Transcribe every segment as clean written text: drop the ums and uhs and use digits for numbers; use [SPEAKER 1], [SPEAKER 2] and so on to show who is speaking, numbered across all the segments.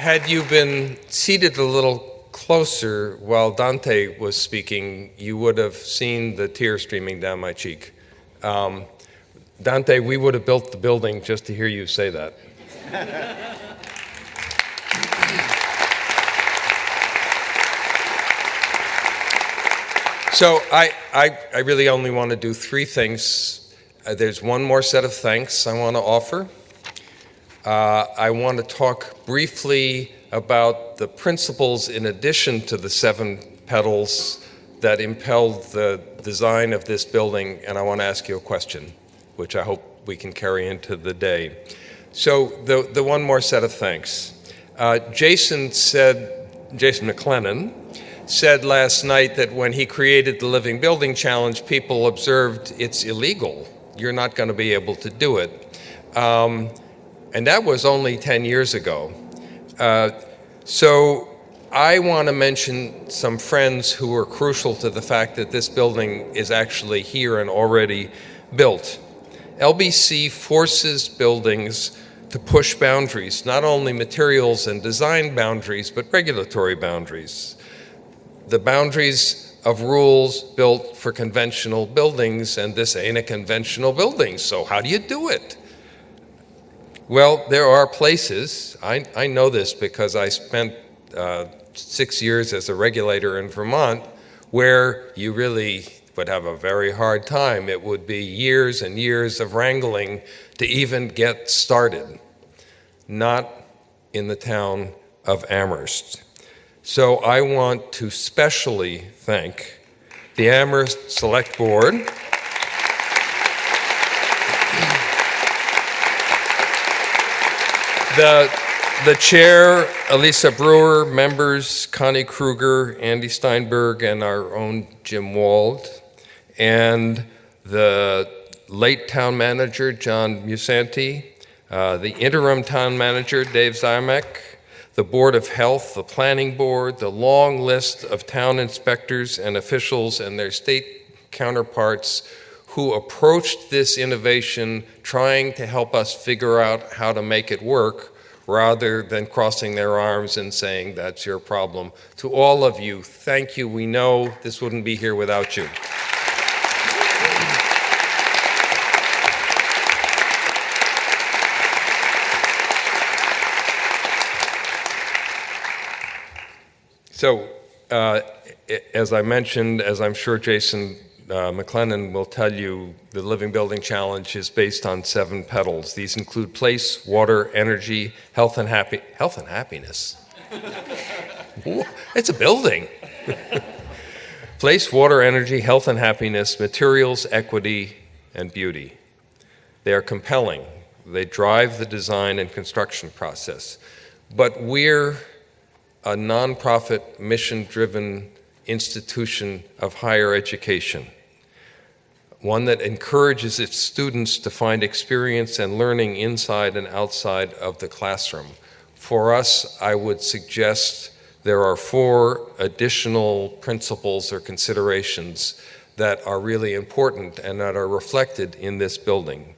[SPEAKER 1] Had you been seated a little closer while Dante was speaking, you would have seen the tears streaming down my cheek. Dante, we would have built the building just to hear you say that. So I really only want to do three things. There's one more set of thanks I want to offer. I want to talk briefly about the principles in addition to the 7 petals that impelled the design of this building, and I want to ask you a question, which I hope we can carry into the day. So the one more set of thanks. Jason McLennan said last night that when he created the Living Building Challenge, people observed it's illegal. You're not going to be able to do it. And that was only 10 years ago. So I want to mention some friends who were crucial to the fact that this building is actually here and already built. LBC forces buildings to push boundaries, not only materials and design boundaries, but regulatory boundaries. The boundaries of rules built for conventional buildings, and this ain't a conventional building, so how do you do it? Well, there are places, I know this because I spent 6 years as a regulator in Vermont, where you really would have a very hard time. It would be years and years of wrangling to even get started. Not in the town of Amherst. So I want to specially thank the Amherst Select Board, the chair, Elisa Brewer, members, Connie Kruger, Andy Steinberg, and our own Jim Wald, and the late town manager, John Musanti, the interim town manager, Dave Zymek, the Board of Health, the Planning Board, the long list of town inspectors and officials and their state counterparts who approached this innovation trying to help us figure out how to make it work rather than crossing their arms and saying, that's your problem. To all of you, thank you. We know this wouldn't be here without you. So, as I mentioned, as I'm sure Jason McLennan will tell you, the Living Building Challenge is based on 7 petals. These include place, water, energy, health and happiness. It's a building. Place, water, energy, health and happiness, materials, equity, and beauty. They are compelling. They drive the design and construction process. But we're a nonprofit, mission-driven institution of higher education, one that encourages its students to find experience and learning inside and outside of the classroom. For us, I would suggest there are 4 additional principles or considerations that are really important and that are reflected in this building.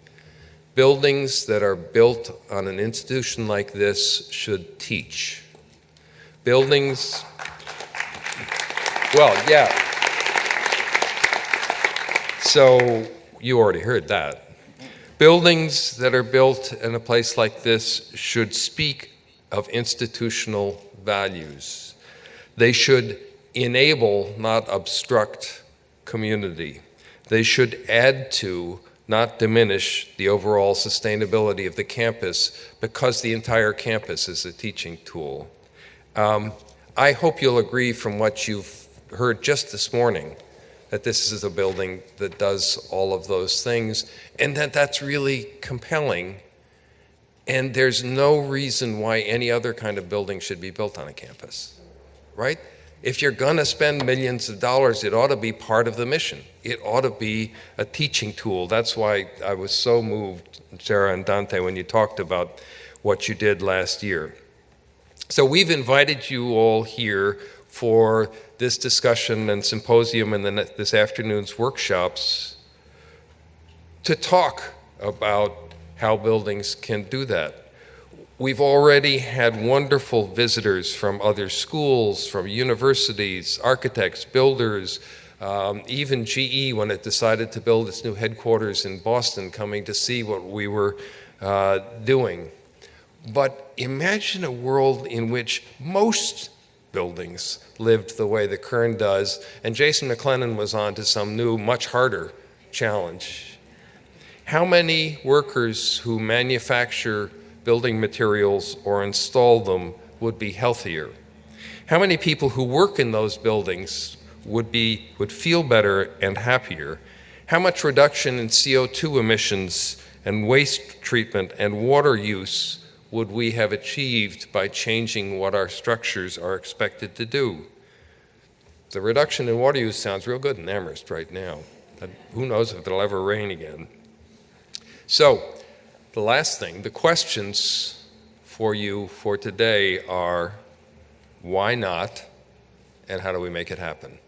[SPEAKER 1] Buildings that are built on an institution like this should teach. Buildings, well, yeah. So you already heard that. Buildings that are built in a place like this should speak of institutional values. They should enable, not obstruct, community. They should add to, not diminish, the overall sustainability of the campus because the entire campus is a teaching tool. I hope you'll agree from what you've heard just this morning that this is a building that does all of those things and that that's really compelling, and there's no reason why any other kind of building should be built on a campus, right? If you're going to spend millions of dollars, it ought to be part of the mission. It ought to be a teaching tool. That's why I was so moved, Sarah and Dante, when you talked about what you did last year. So we've invited you all here for this discussion and symposium and this afternoon's workshops to talk about how buildings can do that. We've already had wonderful visitors from other schools, from universities, architects, builders, even GE, when it decided to build its new headquarters in Boston, coming to see what we were doing. But imagine a world in which most buildings lived the way the Kern does, and Jason McLennan was on to some new, much harder challenge. How many workers who manufacture building materials or install them would be healthier? How many people who work in those buildings would feel better and happier? How much reduction in CO2 emissions and waste treatment and water use would we have achieved by changing what our structures are expected to do? The reduction in water use sounds real good in Amherst right now. Who knows if it'll ever rain again? So, the last thing, the questions for you for today are, why not, and how do we make it happen?